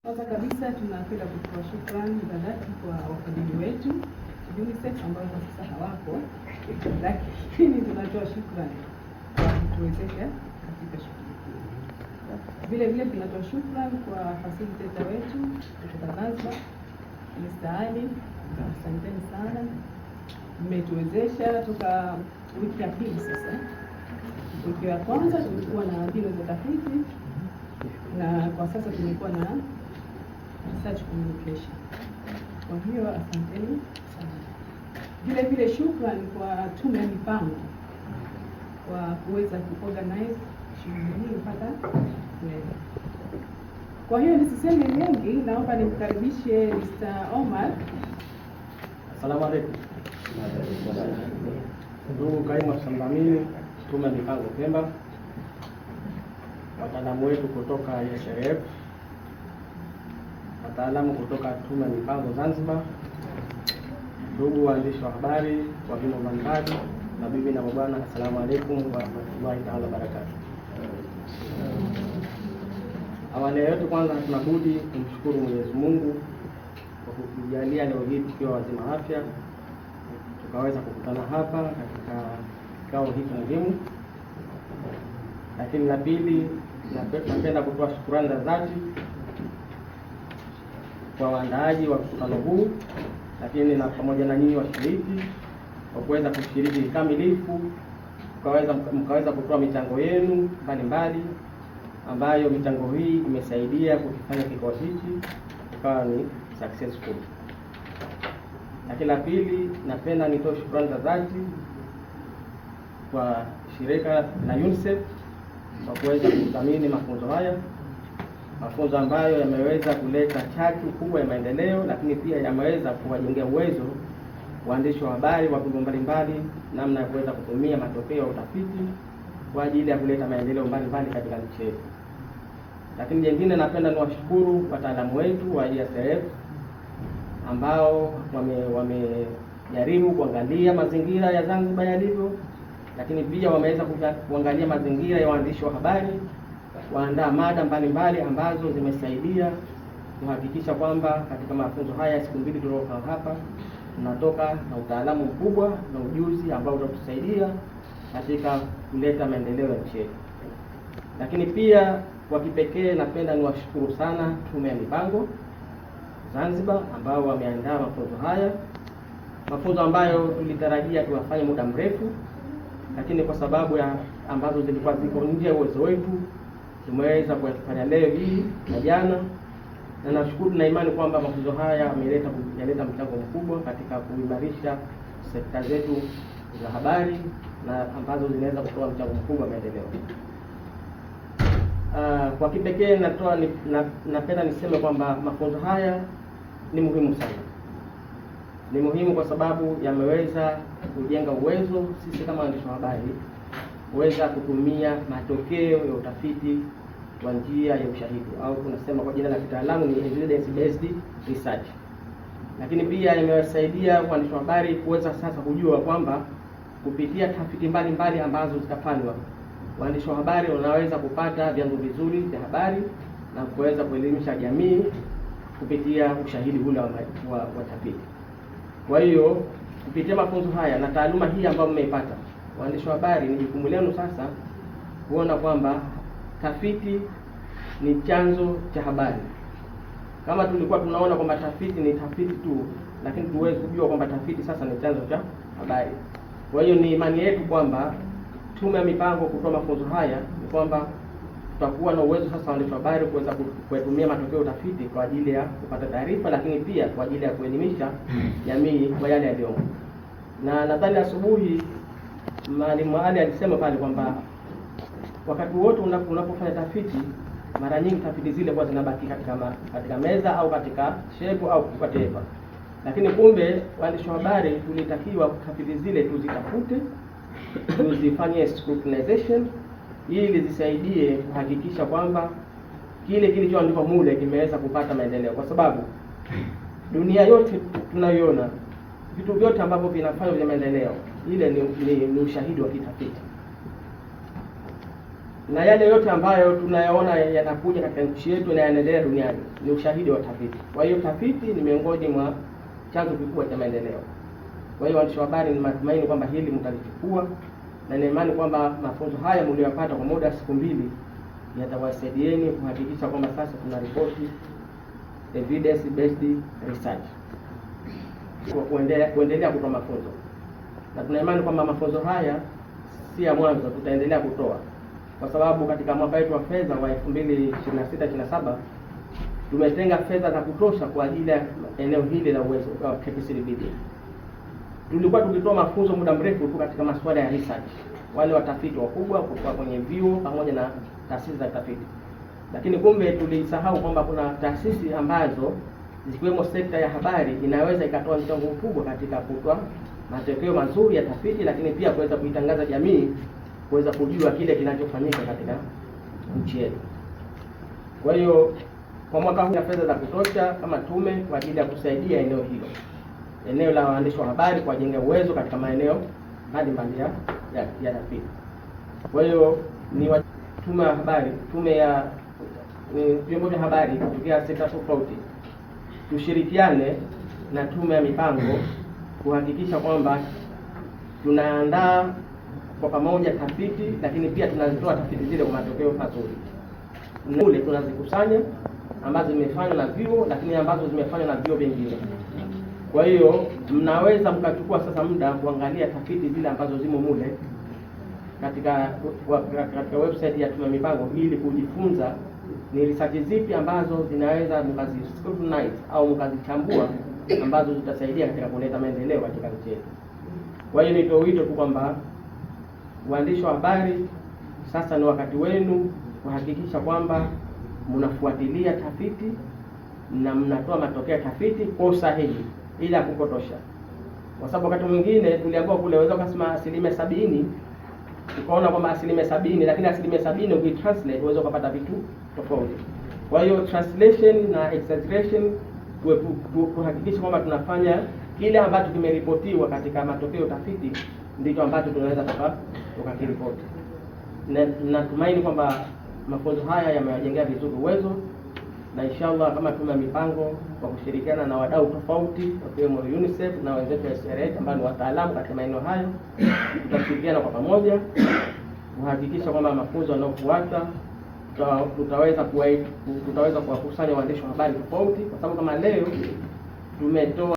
Kwanza kabisa tunapenda kutoa shukrani za dhati kwa wafadhili wetu UNICEF ambao kwa sasa hawapo, lakini tunatoa shukrani kwa kutuwezesha katika shughuli hii. Vile vile tunatoa shukrani kwa facilitator wetu kutoka Zanzibar, Mr. Ali. Asanteni sana, mmetuwezesha toka wiki ya pili sasa. Wiki ya kwanza tulikuwa na mbinu za tafiti na kwa sasa tumekuwa na research communication. Kwa hiyo asanteni sana. Vile vile shukrani kwa tume ya mipango kwa kuweza kuorganize shughuli hii mpaka leo. Kwa hiyo nisiseme mengi, naomba nimkaribishe Mr. Omar. Asalamu alaykum. Ndugu kaimu msimamizi tume ya mipango Pemba, wataalamu wetu kutoka USRF, wataalamu kutoka tume ya mipango Zanzibar, ndugu waandishi wa habari wa vyombo mbalimbali, mabibi na mabwana, asalamu alaykum wa rahmatullahi ta'ala wa barakatuh. Awali yote kwanza tunabudi kumshukuru Mwenyezi Mungu kwa kutujalia leo hii tukiwa wazima afya tukaweza kukutana hapa katika kikao hiki muhimu. Lakini la pili, napenda kutoa shukrani za dhati kwa waandaaji wa mkutano huu, lakini na pamoja na nyinyi washiriki kwa kuweza kushiriki kikamilifu, mkaweza kutoa michango yenu mbalimbali ambayo michango hii imesaidia kukifanya kikao hiki kikawa ni successful. Lakini la pili, napenda nitoe shukrani za dhati kwa shirika la UNICEF kwa kuweza kudhamini mafunzo haya, mafunzo ambayo yameweza kuleta chachu kubwa ya maendeleo, lakini pia yameweza kuwajengea uwezo waandishi wa habari wa vyombo mbalimbali namna ya kuweza kutumia matokeo ya utafiti kwa ajili ya kuleta maendeleo mbalimbali katika nchi yetu. Lakini jingine, napenda niwashukuru wataalamu wetu wa USRF ambao wamejaribu kuangalia mazingira ya Zanzibar yalivyo, lakini pia wameweza kuangalia mazingira ya waandishi wa habari, waandaa mada mbalimbali ambazo zimesaidia kuhakikisha kwamba katika mafunzo haya siku mbili tuliokaa hapa tunatoka na utaalamu mkubwa na ujuzi ambao utatusaidia katika kuleta maendeleo ya nchi yetu. Lakini pia kwa kipekee napenda niwashukuru sana tume ya mipango Zanzibar ambao wameandaa mafunzo haya, mafunzo ambayo tulitarajia tuwafanye muda mrefu, lakini kwa sababu ya ambazo zilikuwa ziko nje ya uwezo wetu tumeweza kuyafanya leo hii na jana, na nashukuru na imani kwamba mafunzo haya yameleta mchango mkubwa katika kuimarisha sekta zetu za habari na ambazo zinaweza kutoa mchango mkubwa maendeleo. Kwa kipekee napenda niseme kwamba mafunzo haya ni muhimu sana. Ni muhimu kwa sababu yameweza kujenga uwezo sisi kama waandishi wa habari kuweza kutumia matokeo ya utafiti kwa njia ya ushahidi, au tunasema kwa jina la kitaalamu ni evidence based research. Lakini pia imewasaidia waandishi wa habari kuweza sasa kujua kwamba kupitia tafiti mbalimbali ambazo zitafanywa, waandishi wa habari wanaweza kupata vyanzo vizuri vya habari na kuweza kuelimisha jamii kupitia ushahidi ule wa tafiti. Kwa hiyo kupitia mafunzo haya na taaluma hii ambayo mmeipata, waandishi wa habari, ni jukumu lenu sasa kuona kwamba tafiti ni chanzo cha habari. Kama tulikuwa tunaona kwamba tafiti ni tafiti tu, lakini tuweze kujua kwamba tafiti sasa ni chanzo cha habari. Kwa hiyo ni imani yetu kwamba tume ya mipango kutoa mafunzo haya ni kwamba tutakuwa na uwezo sasa waandishi wa habari kuweza kutumia matokeo ya utafiti kwa ajili ya kupata taarifa, lakini pia kwa ajili ya kuelimisha jamii kwa yale yaliyomo. Na nadhani asubuhi Mwalimu Ali alisema pale kwamba wakati wote unapofanya tafiti, mara nyingi tafiti zile kwa zinabaki katika meza au katika shepu au kwa paper. Lakini kumbe waandishi wa habari tulitakiwa tafiti zile tuzitafute, tuzifanye scrutinization ili zisaidie kuhakikisha kwamba kile kilichoandikwa mule kimeweza kupata maendeleo, kwa sababu dunia yote tunayoiona, vitu vyote ambavyo vinafanywa vya maendeleo, ile ni ushahidi wa kitafiti. na yale yote ambayo tunayaona yanakuja katika nchi yetu na yanaendelea duniani ni ushahidi wa tafiti. Kwa hiyo tafiti ni miongoni mwa chanzo kikubwa cha maendeleo. Kwa hiyo waandishi wa habari, ni matumaini kwamba hili mtalichukua, na nina imani kwamba mafunzo haya mliyopata kwa muda wa siku 2 yatawasaidieni kuhakikisha kwamba sasa tuna ripoti evidence based research kwa kuendelea kutoa mafunzo, na tuna imani kwamba mafunzo haya si ya mwanzo, tutaendelea kutoa, kwa sababu katika mwaka wetu wa fedha wa 2026/27 tumetenga fedha za kutosha kwa ajili ya eneo hili la uwezo wa KPCRBD. Tulikuwa tukitoa mafunzo muda mrefu tu katika masuala ya research, wale watafiti wakubwa kutoka kwenye vyuo pamoja na taasisi za tafiti, lakini kumbe tulisahau kwamba kuna taasisi ambazo zikiwemo sekta ya habari inaweza ikatoa mchango mkubwa katika kutoa matokeo mazuri ya tafiti, lakini pia kuweza kuitangaza jamii kuweza kujua kile kinachofanyika katika nchi yetu. Kwa hiyo kwa mwaka huu fedha za kutosha kama tume kwa ajili ya kusaidia eneo hilo, eneo la waandishi wa habari, kwa kujenga uwezo katika maeneo mbalimbali ya tafiti. Kwa hiyo ni tume ya habari, tume ya vyombo vya habari kutoka sekta tofauti, tushirikiane na tume ya mipango kuhakikisha kwamba tunaandaa kwa pamoja tafiti, lakini pia tunazitoa tafiti zile kwa matokeo mazuri. Kule tunazikusanya ambazo zimefanywa na vyuo, lakini ambazo zimefanywa na vyuo vingine. Kwa hiyo mnaweza mkachukua sasa muda kuangalia tafiti zile ambazo zimo mule katika website ya tume ya mipango, ili kujifunza ni research zipi ambazo zinaweza mkaziscrutinize au mkazichambua ambazo zitasaidia katika kuleta maendeleo katika nchi yetu. Kwa hiyo nitoe wito tu kwamba waandishi wa habari, sasa ni wakati wenu kuhakikisha kwamba mnafuatilia tafiti na mnatoa matokeo ya tafiti kwa usahihi ili akupotosha. Kwa sababu wakati mwingine tuliambiwa kule waweza kusema 70%, ukaona kwamba 70%, lakini 70% ukitranslate unaweza kupata vitu tofauti. Kwa hiyo translation na exaggeration tuhakikishe kwamba tunafanya kile ambacho kimeripotiwa katika matokeo tafiti ndicho ambacho tunaweza tukakiripoti. Natumaini kwamba mafunzo haya yamewajengea vizuri uwezo, na inshallah kama tume ya mipango kwa kushirikiana na wadau tofauti wakiwemo UNICEF na wenzetu wa SRH ambao ni wataalamu katika maeneo hayo, tutashirikiana kwa pamoja kuhakikisha kwamba mafunzo yanayofuata tutaweza kuwakusanya waandishi wa habari tofauti, kwa sababu kama leo tumetoa